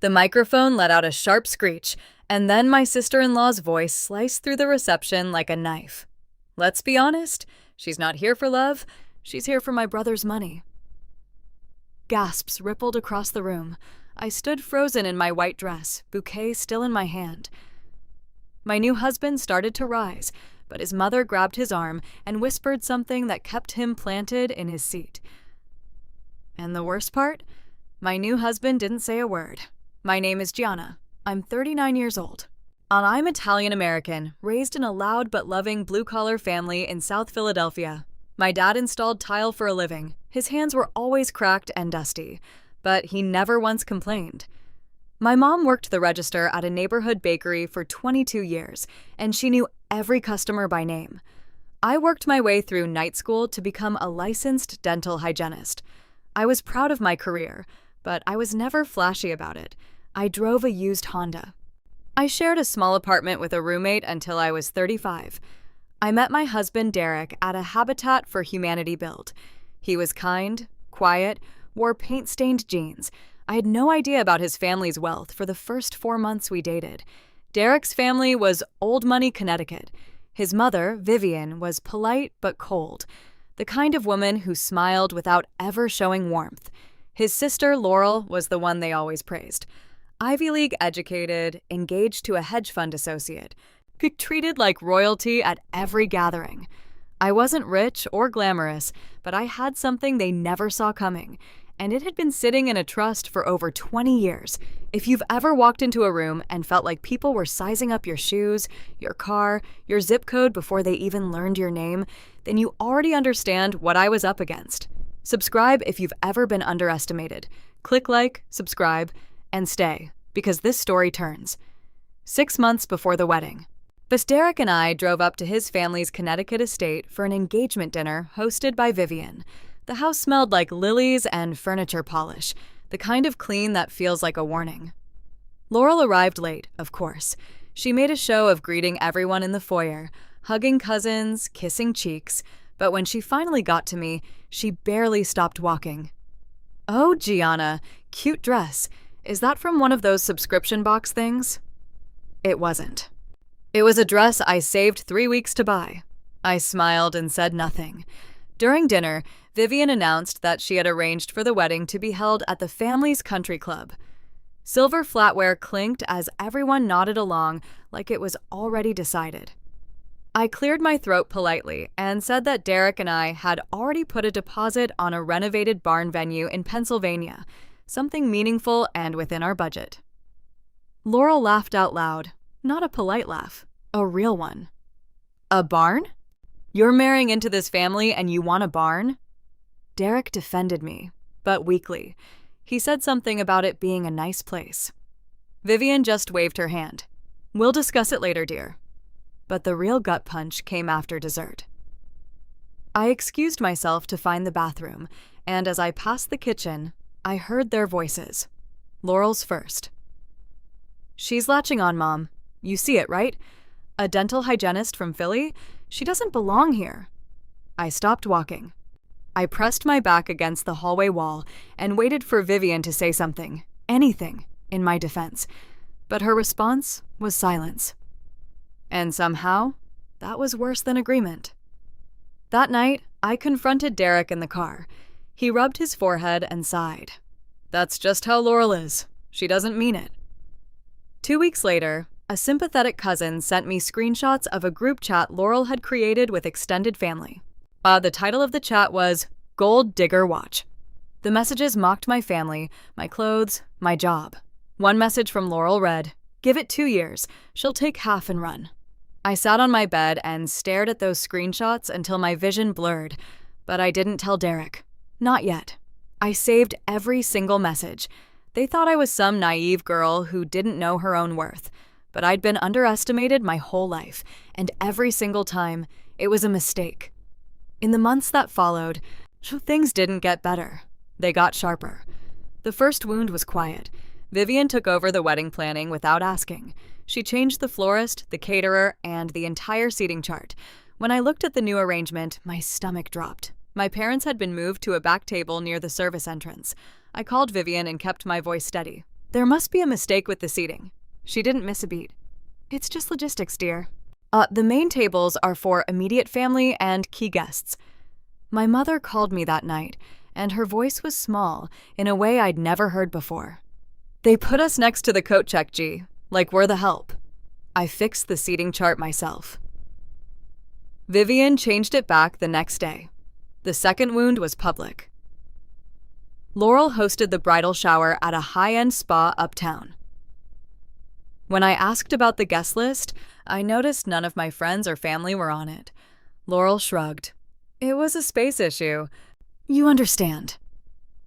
The microphone let out a sharp screech, and then my sister-in-law's voice sliced through the reception like a knife. Let's be honest, she's not here for love, she's here for my brother's money. Gasps rippled across the room. I stood frozen in my white dress, bouquet still in my hand. My new husband started to rise, but his mother grabbed his arm and whispered something that kept him planted in his seat. And the worst part? My new husband didn't say a word. My name is Gianna. I'm 39 years old. And I'm Italian-American, raised in a loud but loving blue-collar family in South Philadelphia. My dad installed tile for a living. His hands were always cracked and dusty, but he never once complained. My mom worked the register at a neighborhood bakery for 22 years, and she knew every customer by name. I worked my way through night school to become a licensed dental hygienist. I was proud of my career, but I was never flashy about it. I drove a used Honda. I shared a small apartment with a roommate until I was 35. I met my husband Derek at a Habitat for Humanity build. He was kind, quiet, wore paint-stained jeans. I had no idea about his family's wealth for the first 4 months we dated. Derek's family was old money Connecticut. His mother, Vivian, was polite but cold, the kind of woman who smiled without ever showing warmth. His sister, Laurel, was the one they always praised. Ivy League educated, engaged to a hedge fund associate, treated like royalty at every gathering. I wasn't rich or glamorous, but I had something they never saw coming, and it had been sitting in a trust for over 20 years. If you've ever walked into a room and felt like people were sizing up your shoes, your car, your zip code before they even learned your name, then you already understand what I was up against. Subscribe if you've ever been underestimated. Click like, subscribe, and stay, because this story turns. 6 months before the wedding. Derek and I drove up to his family's Connecticut estate for an engagement dinner hosted by Vivian. The house smelled like lilies and furniture polish, the kind of clean that feels like a warning. Laurel arrived late, of course. She made a show of greeting everyone in the foyer, hugging cousins, kissing cheeks, but when she finally got to me, she barely stopped walking. "Oh, Gianna, cute dress. Is that from one of those subscription box things?" It wasn't. It was a dress I saved 3 weeks to buy. I smiled and said nothing. During dinner, Vivian announced that she had arranged for the wedding to be held at the family's country club. Silver flatware clinked as everyone nodded along like it was already decided. I cleared my throat politely and said that Derek and I had already put a deposit on a renovated barn venue in Pennsylvania, something meaningful and within our budget. Laurel laughed out loud. Not a polite laugh, a real one. "A barn? You're marrying into this family and you want a barn?" Derek defended me, but weakly. He said something about it being a nice place. Vivian just waved her hand. "We'll discuss it later, dear." But the real gut punch came after dessert. I excused myself to find the bathroom, and as I passed the kitchen, I heard their voices. Laurel's first. "She's latching on, Mom. You see it, right? A dental hygienist from Philly? She doesn't belong here." I stopped walking. I pressed my back against the hallway wall and waited for Vivian to say something, anything, in my defense. But her response was silence. And somehow, that was worse than agreement. That night, I confronted Derek in the car. He rubbed his forehead and sighed. "That's just how Laurel is. She doesn't mean it." 2 weeks later, a sympathetic cousin sent me screenshots of a group chat Laurel had created with extended family. The title of the chat was Gold Digger Watch. The messages mocked my family, my clothes, my job. One message from Laurel read, "Give it 2 years. She'll take half and run." I sat on my bed and stared at those screenshots until my vision blurred, but I didn't tell Derek. Not yet. I saved every single message. They thought I was some naive girl who didn't know her own worth. But I'd been underestimated my whole life, and every single time, it was a mistake. In the months that followed, things didn't get better. They got sharper. The first wound was quiet. Vivian took over the wedding planning without asking. She changed the florist, the caterer, and the entire seating chart. When I looked at the new arrangement, my stomach dropped. My parents had been moved to a back table near the service entrance. I called Vivian and kept my voice steady. There must be a mistake with the seating. She didn't miss a beat. It's just logistics, dear. The main tables are for immediate family and key guests. My mother called me that night, and her voice was small in a way I'd never heard before. They put us next to the coat check, G, like we're the help. I fixed the seating chart myself. Vivian changed it back the next day. The second wound was public. Laurel hosted the bridal shower at a high-end spa uptown. When I asked about the guest list, I noticed none of my friends or family were on it. Laurel shrugged. It was a space issue. You understand.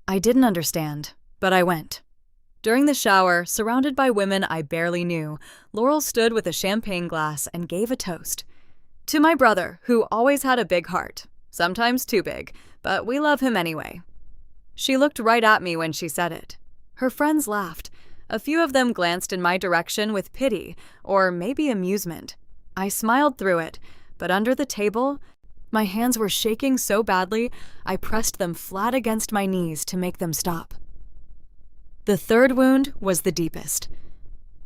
I didn't understand, but I went. During the shower, surrounded by women I barely knew, Laurel stood with a champagne glass and gave a toast. To my brother, who always had a big heart. Sometimes too big, but we love him anyway. She looked right at me when she said it. Her friends laughed. A few of them glanced in my direction with pity, or maybe amusement. I smiled through it, but under the table, my hands were shaking so badly, I pressed them flat against my knees to make them stop. The third wound was the deepest.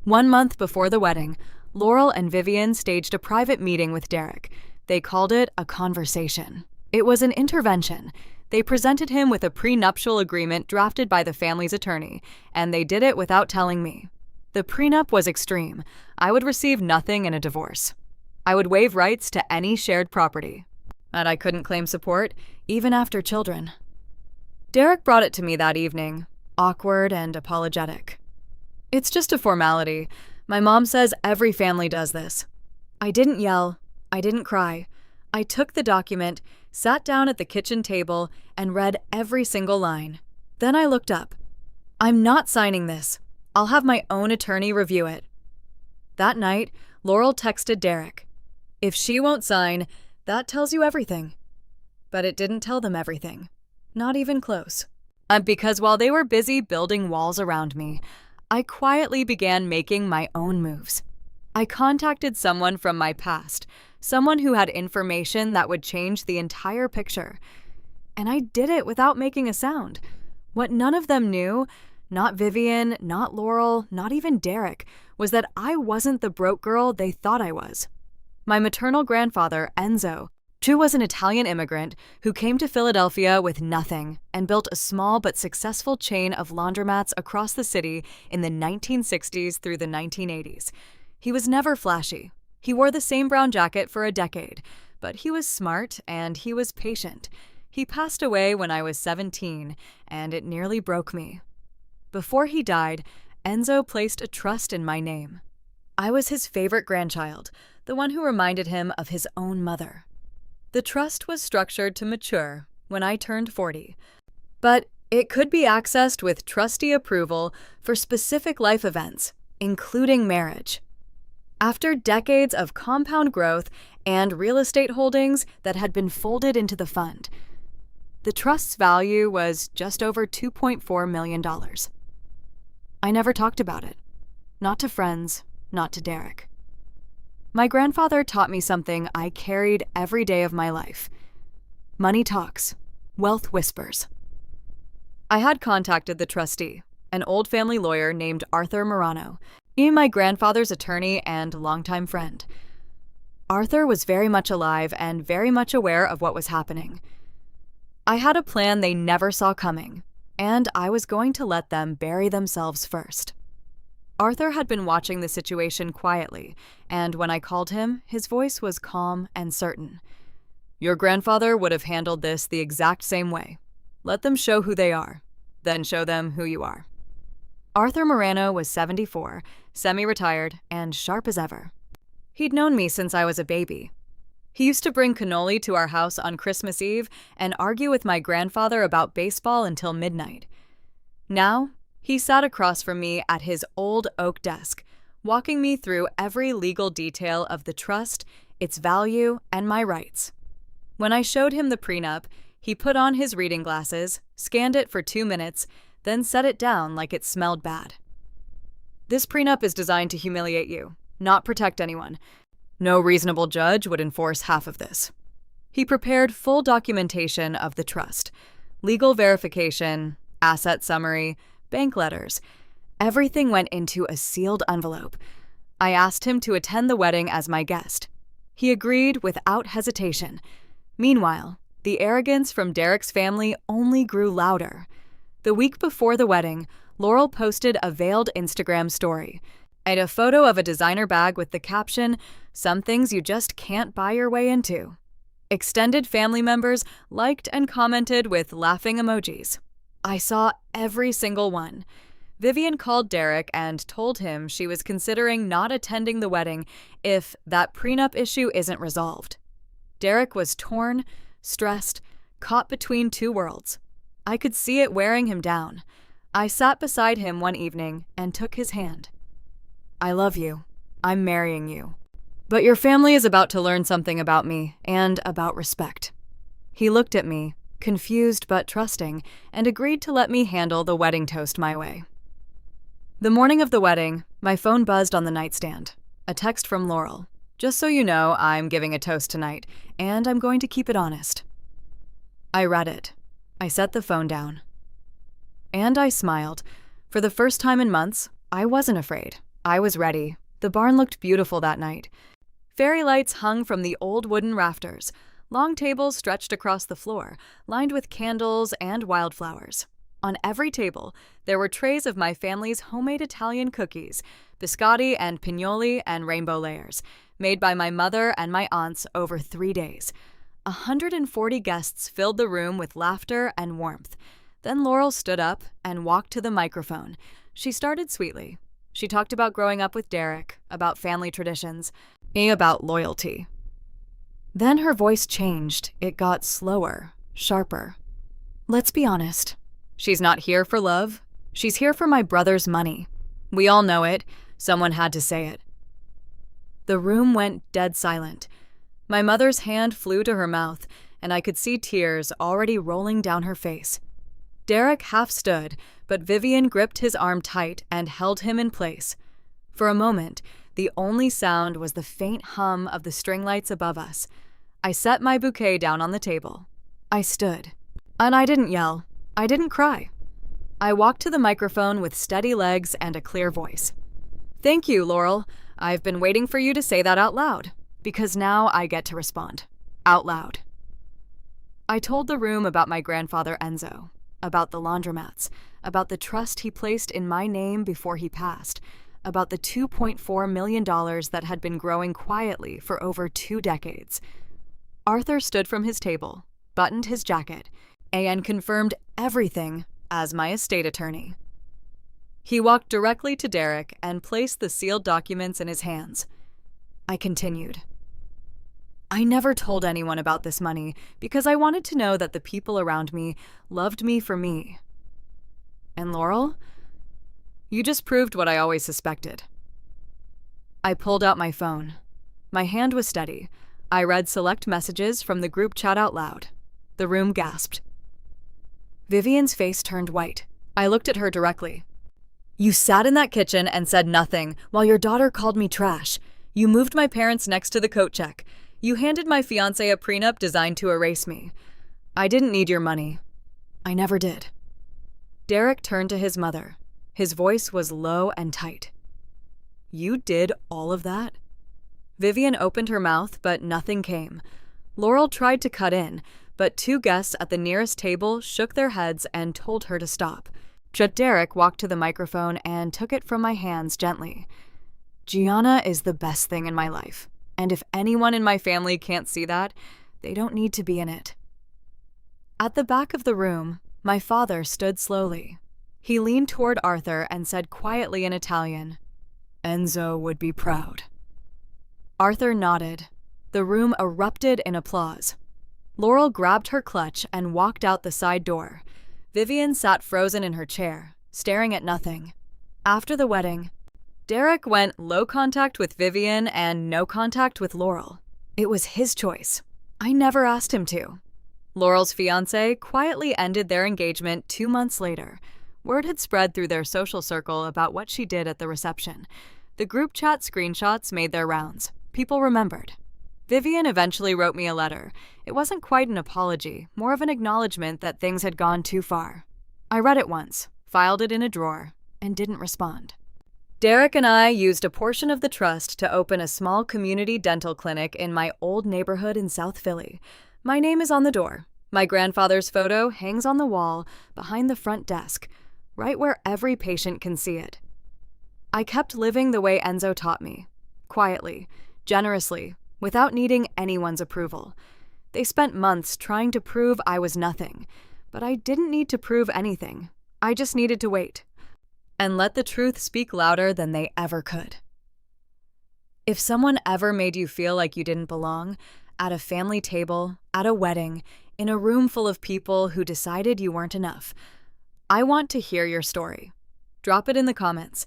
1 month before the wedding, Laurel and Vivian staged a private meeting with Derek. They called it a conversation. It was an intervention. They presented him with a prenuptial agreement drafted by the family's attorney, and they did it without telling me. The prenup was extreme. I would receive nothing in a divorce. I would waive rights to any shared property. And I couldn't claim support, even after children. Derek brought it to me that evening, awkward and apologetic. It's just a formality. My mom says every family does this. I didn't yell. I didn't cry. I took the document, sat down at the kitchen table, and read every single line. Then I looked up. I'm not signing this. I'll have my own attorney review it. That night, Laurel texted Derek. If she won't sign, that tells you everything. But it didn't tell them everything. Not even close. Because while they were busy building walls around me, I quietly began making my own moves. I contacted someone from my past, someone who had information that would change the entire picture. And I did it without making a sound. What none of them knew, not Vivian, not Laurel, not even Derek, was that I wasn't the broke girl they thought I was. My maternal grandfather, Enzo, who was an Italian immigrant who came to Philadelphia with nothing and built a small but successful chain of laundromats across the city in the 1960s through the 1980s. He was never flashy. He wore the same brown jacket for a decade, but he was smart and he was patient. He passed away when I was 17, and it nearly broke me. Before he died, Enzo placed a trust in my name. I was his favorite grandchild, the one who reminded him of his own mother. The trust was structured to mature when I turned 40, but it could be accessed with trustee approval for specific life events, including marriage. After decades of compound growth and real estate holdings that had been folded into the fund, the trust's value was just over $2.4 million. I never talked about it. Not to friends, not to Derek. My grandfather taught me something I carried every day of my life. Money talks, wealth whispers. I had contacted the trustee, an old family lawyer named Arthur Morano, my grandfather's attorney and longtime friend. Arthur was very much alive and very much aware of what was happening. I had a plan they never saw coming, and I was going to let them bury themselves first. Arthur had been watching the situation quietly, and when I called him, his voice was calm and certain. Your grandfather would have handled this the exact same way. Let them show who they are, then show them who you are. Arthur Morano was 74, semi-retired, and sharp as ever. He'd known me since I was a baby. He used to bring cannoli to our house on Christmas Eve and argue with my grandfather about baseball until midnight. Now, he sat across from me at his old oak desk, walking me through every legal detail of the trust, its value, and my rights. When I showed him the prenup, he put on his reading glasses, scanned it for 2 minutes, then set it down like it smelled bad. This prenup is designed to humiliate you, not protect anyone. No reasonable judge would enforce half of this. He prepared full documentation of the trust, legal verification, asset summary, bank letters, Everything went into a sealed envelope. I asked him to attend the wedding as my guest. He agreed without hesitation. Meanwhile, the arrogance from Derek's family only grew louder. The week before the wedding, Laurel posted a veiled Instagram story and a photo of a designer bag with the caption, "Some things you just can't buy your way into." Extended family members liked and commented with laughing emojis. I saw every single one. Vivian called Derek and told him she was considering not attending the wedding if that prenup issue isn't resolved. Derek was torn, stressed, caught between two worlds. I could see it wearing him down. I sat beside him one evening and took his hand. "I love you. I'm marrying you. But your family is about to learn something about me and about respect." He looked at me, confused but trusting, and agreed to let me handle the wedding toast my way. The morning of the wedding, my phone buzzed on the nightstand. A text from Laurel. "Just so you know, I'm giving a toast tonight, and I'm going to keep it honest." I read it. I set the phone down. And I smiled. For the first time in months, I wasn't afraid. I was ready. The barn looked beautiful that night. Fairy lights hung from the old wooden rafters. Long tables stretched across the floor, lined with candles and wildflowers. On every table, there were trays of my family's homemade Italian cookies, biscotti and pignoli and rainbow layers, made by my mother and my aunts over 3 days. 140 guests filled the room with laughter and warmth. Then Laurel stood up and walked to the microphone. She started sweetly. She talked about growing up with Derek, about family traditions, and about loyalty. Then her voice changed. It got slower, sharper. "Let's be honest. She's not here for love. She's here for my brother's money. We all know it. Someone had to say it." The room went dead silent. My mother's hand flew to her mouth, and I could see tears already rolling down her face. Derek half stood, but Vivian gripped his arm tight and held him in place. For a moment, the only sound was the faint hum of the string lights above us. I set my bouquet down on the table. I stood. And I didn't yell. I didn't cry. I walked to the microphone with steady legs and a clear voice. "Thank you, Laurel. I've been waiting for you to say that out loud, because now I get to respond. Out loud." I told the room about my grandfather Enzo, about the laundromats, about the trust he placed in my name before he passed, about the $2.4 million that had been growing quietly for over 2 decades. Arthur stood from his table, buttoned his jacket, and confirmed everything as my estate attorney. He walked directly to Derek and placed the sealed documents in his hands. I continued. "I never told anyone about this money because I wanted to know that the people around me loved me for me. And Laurel, you just proved what I always suspected." I pulled out my phone. My hand was steady. I read select messages from the group chat out loud. The room gasped. Vivian's face turned white. I looked at her directly. "You sat in that kitchen and said nothing while your daughter called me trash. You moved my parents next to the coat check. You handed my fiancé a prenup designed to erase me. I didn't need your money. I never did." Derek turned to his mother. His voice was low and tight. "You did all of that?" Vivian opened her mouth, but nothing came. Laurel tried to cut in, but 2 guests at the nearest table shook their heads and told her to stop. But Derek walked to the microphone and took it from my hands gently. "Gianna is the best thing in my life, and if anyone in my family can't see that, they don't need to be in it." At the back of the room, my father stood slowly. He leaned toward Arthur and said quietly in Italian, "Enzo would be proud." Arthur nodded. The room erupted in applause. Laurel grabbed her clutch and walked out the side door. Vivian sat frozen in her chair, staring at nothing. After the wedding, Derek went low contact with Vivian and no contact with Laurel. It was his choice. I never asked him to. Laurel's fiancé quietly ended their engagement 2 months later. Word had spread through their social circle about what she did at the reception. The group chat screenshots made their rounds. People remembered. Vivian eventually wrote me a letter. It wasn't quite an apology, more of an acknowledgement that things had gone too far. I read it once, filed it in a drawer. and didn't respond. Derek and I used a portion of the trust to open a small community dental clinic in my old neighborhood in South Philly. My name is on the door. My grandfather's photo hangs on the wall behind the front desk, right where every patient can see it. I kept living the way Enzo taught me, quietly, generously, without needing anyone's approval. They spent months trying to prove I was nothing, but I didn't need to prove anything. I just needed to wait and let the truth speak louder than they ever could. If someone ever made you feel like you didn't belong, at a family table, at a wedding, in a room full of people who decided you weren't enough, I want to hear your story. Drop it in the comments.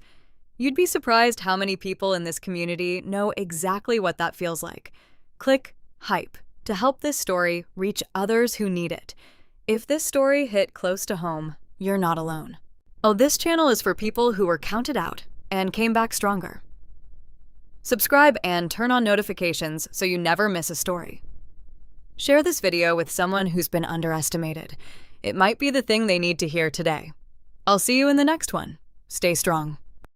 You'd be surprised how many people in this community know exactly what that feels like. Click Hype to help this story reach others who need it. If this story hit close to home, you're not alone. Oh, this channel is for people who were counted out and came back stronger. Subscribe and turn on notifications so you never miss a story. Share this video with someone who's been underestimated. It might be the thing they need to hear today. I'll see you in the next one. Stay strong.